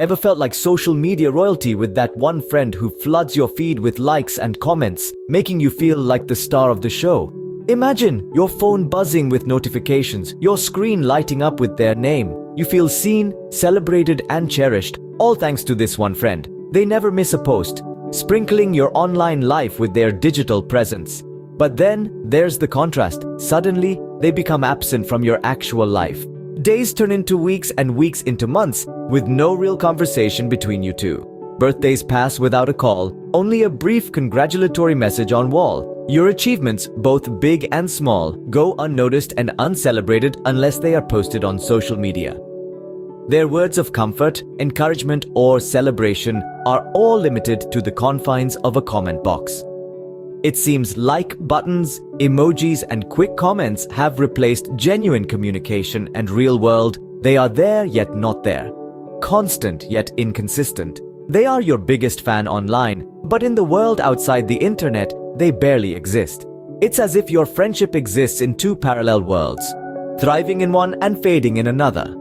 Ever felt like social media royalty with that one friend who floods your feed with likes and comments, making you feel like the star of the show? Imagine your phone buzzing with notifications, your screen lighting up with their name. You feel seen, celebrated, and cherished, all thanks to this one friend. They never miss a post, sprinkling your online life with their digital presence. But then there's the contrast. Suddenly, they become absent from your actual life. Days turn into weeks and weeks into months, with no real conversation between you two. Birthdays pass without a call, only a brief congratulatory message on wall. Your achievements, both big and small, go unnoticed and uncelebrated unless they are posted on social media. Their words of comfort, encouragement, or celebration are all limited to the confines of a comment box. It seems like buttons, emojis, and quick comments have replaced genuine communication and real world. They are there yet not there. Constant yet inconsistent. They are your biggest fan online, but in the world outside the internet, they barely exist. It's as if your friendship exists in two parallel worlds, thriving in one and fading in another.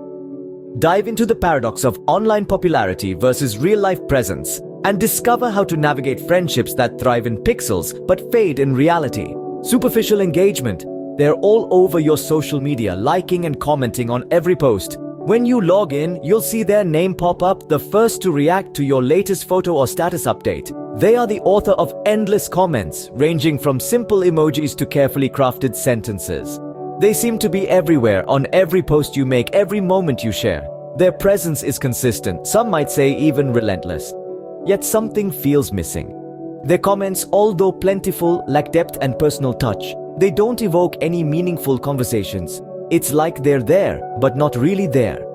Dive into the paradox of online popularity versus real-life presence and discover how to navigate friendships that thrive in pixels but fade in reality. Superficial engagement. They're all over your social media, liking and commenting on every post. When you log in, you'll see their name pop up, the first to react to your latest photo or status update. They are the author of endless comments, ranging from simple emojis to carefully crafted sentences. They seem to be everywhere, on every post you make, every moment you share. Their presence is consistent, some might say even relentless. Yet something feels missing. Their comments, although plentiful, lack depth and personal touch. They don't evoke any meaningful conversations. It's like they're there, but not really there.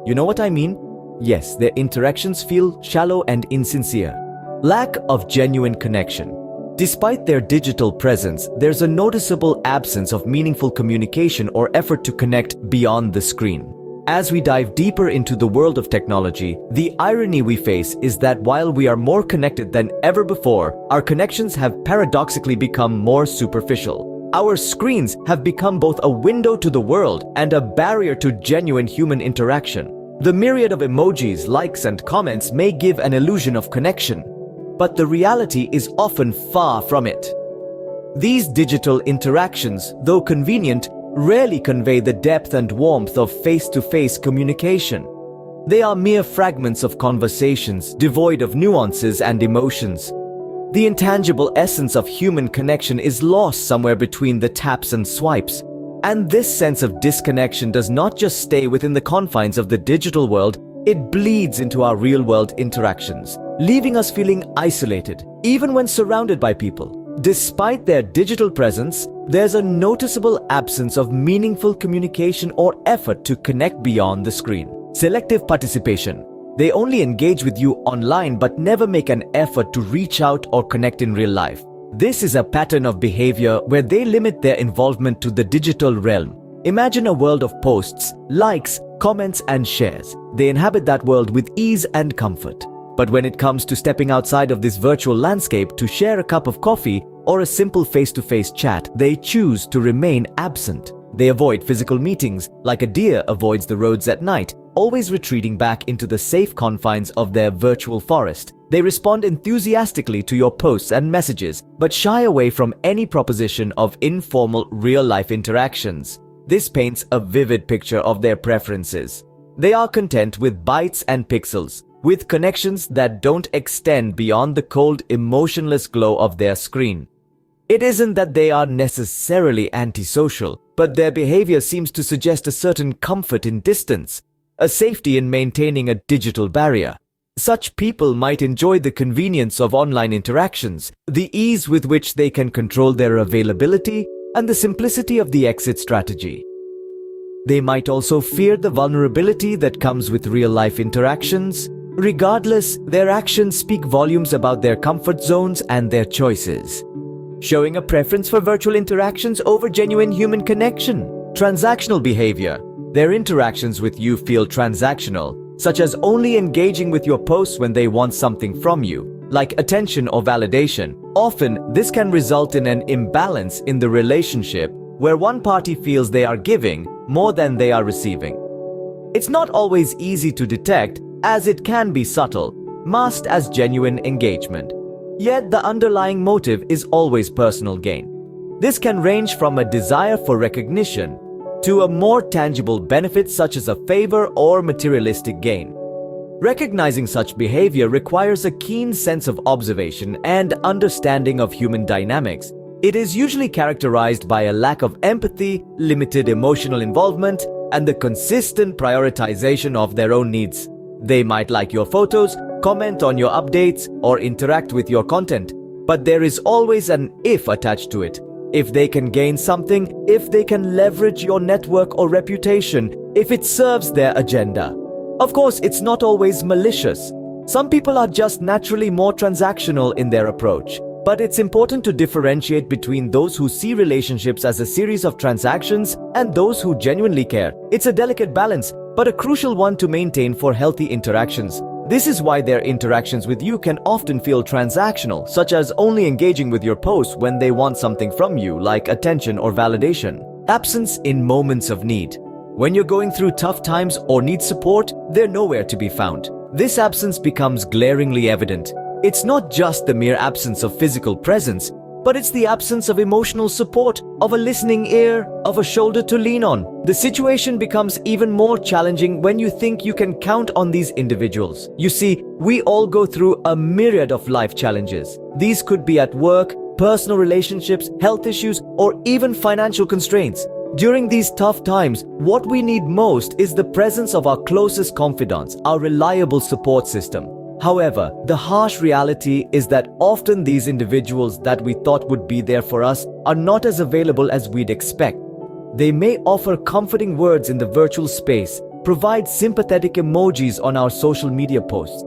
You know what I mean? Yes, their interactions feel shallow and insincere. Lack of genuine connection. Despite their digital presence, there's a noticeable absence of meaningful communication or effort to connect beyond the screen. As we dive deeper into the world of technology, the irony we face is that while we are more connected than ever before, our connections have paradoxically become more superficial. Our screens have become both a window to the world and a barrier to genuine human interaction. The myriad of emojis, likes, and comments may give an illusion of connection, but the reality is often far from it. These digital interactions, though convenient, rarely convey the depth and warmth of face-to-face communication. They are mere fragments of conversations, devoid of nuances and emotions. The intangible essence of human connection is lost somewhere between the taps and swipes. And this sense of disconnection does not just stay within the confines of the digital world, it bleeds into our real-world interactions, leaving us feeling isolated, even when surrounded by people. Despite their digital presence, there's a noticeable absence of meaningful communication or effort to connect beyond the screen. Selective participation. They only engage with you online but never make an effort to reach out or connect in real life. This is a pattern of behavior where they limit their involvement to the digital realm. Imagine a world of posts, likes, comments, and shares. They inhabit that world with ease and comfort. But when it comes to stepping outside of this virtual landscape to share a cup of coffee or a simple face-to-face chat, they choose to remain absent. They avoid physical meetings like a deer avoids the roads at night, always retreating back into the safe confines of their virtual forest. They respond enthusiastically to your posts and messages, but shy away from any proposition of informal real-life interactions. This paints a vivid picture of their preferences. They are content with bytes and pixels, with connections that don't extend beyond the cold, emotionless glow of their screen. It isn't that they are necessarily antisocial, but their behavior seems to suggest a certain comfort in distance, a safety in maintaining a digital barrier. Such people might enjoy the convenience of online interactions, the ease with which they can control their availability, and the simplicity of the exit strategy. They might also fear the vulnerability that comes with real-life interactions. Regardless, their actions speak volumes about their comfort zones and their choices, showing a preference for virtual interactions over genuine human connection. Transactional behavior. Their interactions with you feel transactional, such as only engaging with your posts when they want something from you, like attention or validation. Often, this can result in an imbalance in the relationship where one party feels they are giving more than they are receiving. It's not always easy to detect, as it can be subtle, masked as genuine engagement. Yet the underlying motive is always personal gain. This can range from a desire for recognition to a more tangible benefit such as a favor or materialistic gain. Recognizing such behavior requires a keen sense of observation and understanding of human dynamics. It is usually characterized by a lack of empathy, limited emotional involvement, and the consistent prioritization of their own needs. They might like your photos, comment on your updates, or interact with your content, but there is always an if attached to it. If they can gain something, if they can leverage your network or reputation, if it serves their agenda. Of course, it's not always malicious. Some people are just naturally more transactional in their approach. But it's important to differentiate between those who see relationships as a series of transactions and those who genuinely care. It's a delicate balance, but a crucial one to maintain for healthy interactions. This is why their interactions with you can often feel transactional, such as only engaging with your posts when they want something from you, like attention or validation. Absence in moments of need. When you're going through tough times or need support, they're nowhere to be found. This absence becomes glaringly evident. It's not just the mere absence of physical presence, but it's the absence of emotional support, of a listening ear, of a shoulder to lean on. The situation becomes even more challenging when you think you can count on these individuals. You see, we all go through a myriad of life challenges. These could be at work, personal relationships, health issues, or even financial constraints. During these tough times, what we need most is the presence of our closest confidants, our reliable support system. However, the harsh reality is that often these individuals that we thought would be there for us are not as available as we'd expect. They may offer comforting words in the virtual space, provide sympathetic emojis on our social media posts.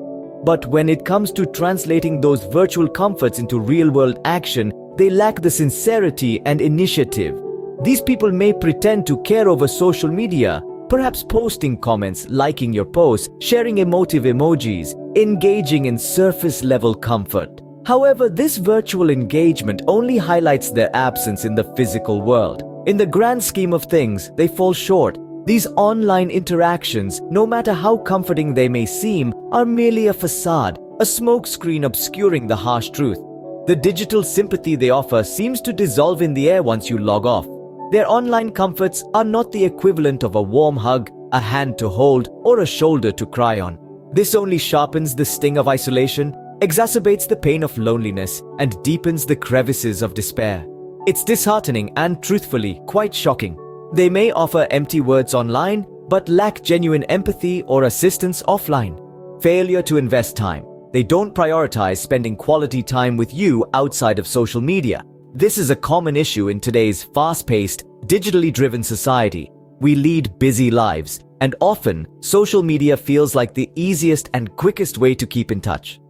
But when it comes to translating those virtual comforts into real-world action, they lack the sincerity and initiative. These people may pretend to care over social media, perhaps posting comments, liking your posts, sharing emotive emojis, engaging in surface-level comfort. However, this virtual engagement only highlights their absence in the physical world. In the grand scheme of things, they fall short. These online interactions, no matter how comforting they may seem, are merely a facade, a smokescreen obscuring the harsh truth. The digital sympathy they offer seems to dissolve in the air once you log off. Their online comforts are not the equivalent of a warm hug, a hand to hold, or a shoulder to cry on. This only sharpens the sting of isolation, exacerbates the pain of loneliness, and deepens the crevices of despair. It's disheartening and, truthfully, quite shocking. They may offer empty words online, but lack genuine empathy or assistance offline. Failure to invest time. They don't prioritize spending quality time with you outside of social media. This is a common issue in today's fast-paced, digitally driven society. We lead busy lives, and often, social media feels like the easiest and quickest way to keep in touch.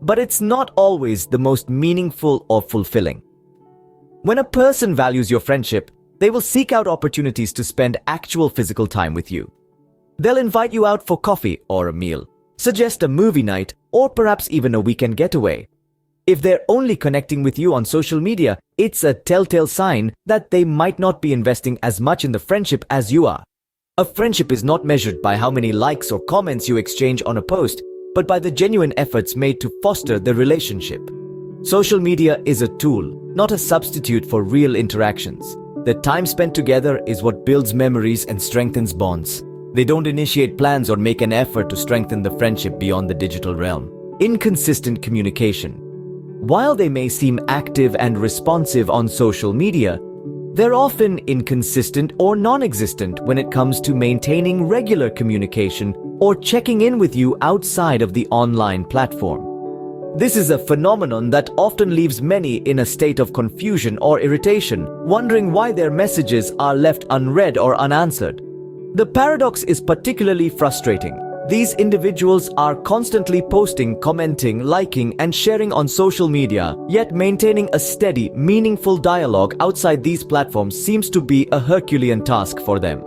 But it's not always the most meaningful or fulfilling. When a person values your friendship, they will seek out opportunities to spend actual physical time with you. They'll invite you out for coffee or a meal, suggest a movie night, or perhaps even a weekend getaway. If they're only connecting with you on social media, it's a telltale sign that they might not be investing as much in the friendship as you are. A friendship is not measured by how many likes or comments you exchange on a post, but by the genuine efforts made to foster the relationship. Social media is a tool, not a substitute for real interactions. The time spent together is what builds memories and strengthens bonds. They don't initiate plans or make an effort to strengthen the friendship beyond the digital realm. Inconsistent communication. While they may seem active and responsive on social media, they're often inconsistent or non-existent when it comes to maintaining regular communication or checking in with you outside of the online platform. This is a phenomenon that often leaves many in a state of confusion or irritation, wondering why their messages are left unread or unanswered. The paradox is particularly frustrating. These individuals are constantly posting, commenting, liking, and sharing on social media, yet maintaining a steady, meaningful dialogue outside these platforms seems to be a Herculean task for them.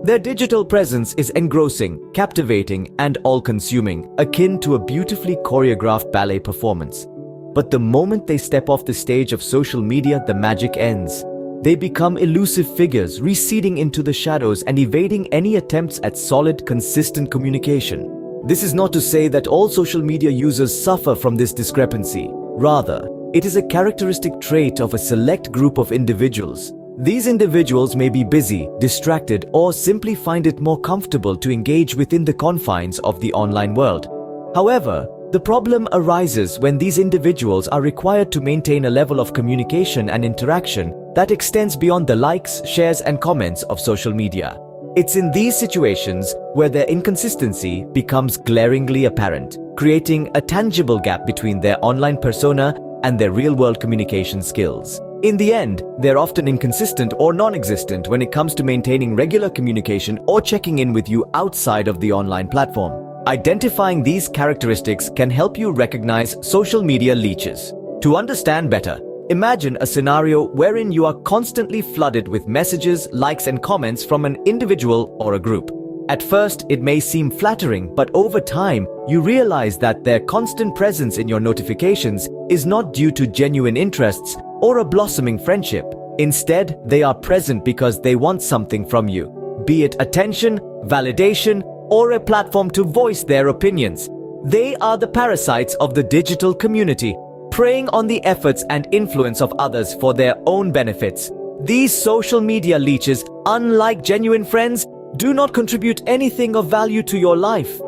Their digital presence is engrossing, captivating, and all-consuming, akin to a beautifully choreographed ballet performance. But the moment they step off the stage of social media, the magic ends. They become elusive figures, receding into the shadows and evading any attempts at solid, consistent communication. This is not to say that all social media users suffer from this discrepancy. Rather, it is a characteristic trait of a select group of individuals. These individuals may be busy, distracted, or simply find it more comfortable to engage within the confines of the online world. However, the problem arises when these individuals are required to maintain a level of communication and interaction that extends beyond the likes, shares, and comments of social media. It's in these situations where their inconsistency becomes glaringly apparent, creating a tangible gap between their online persona and their real-world communication skills. In the end, they're often inconsistent or non-existent when it comes to maintaining regular communication or checking in with you outside of the online platform. Identifying these characteristics can help you recognize social media leeches. To understand better, imagine a scenario wherein you are constantly flooded with messages, likes, and comments from an individual or a group. At first, it may seem flattering, but over time, you realize that their constant presence in your notifications is not due to genuine interests or a blossoming friendship. Instead, they are present because they want something from you, be it attention, validation, or a platform to voice their opinions. They are the parasites of the digital community, preying on the efforts and influence of others for their own benefits. These social media leeches, unlike genuine friends, do not contribute anything of value to your life.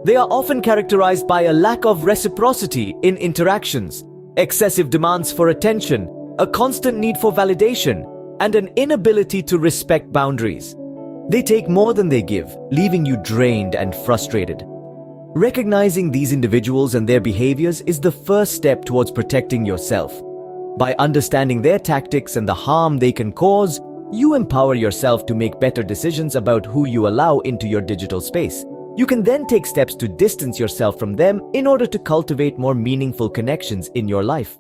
They are often characterized by a lack of reciprocity in interactions, excessive demands for attention, a constant need for validation, and an inability to respect boundaries. They take more than they give, leaving you drained and frustrated. Recognizing these individuals and their behaviors is the first step towards protecting yourself. By understanding their tactics and the harm they can cause, you empower yourself to make better decisions about who you allow into your digital space. You can then take steps to distance yourself from them in order to cultivate more meaningful connections in your life.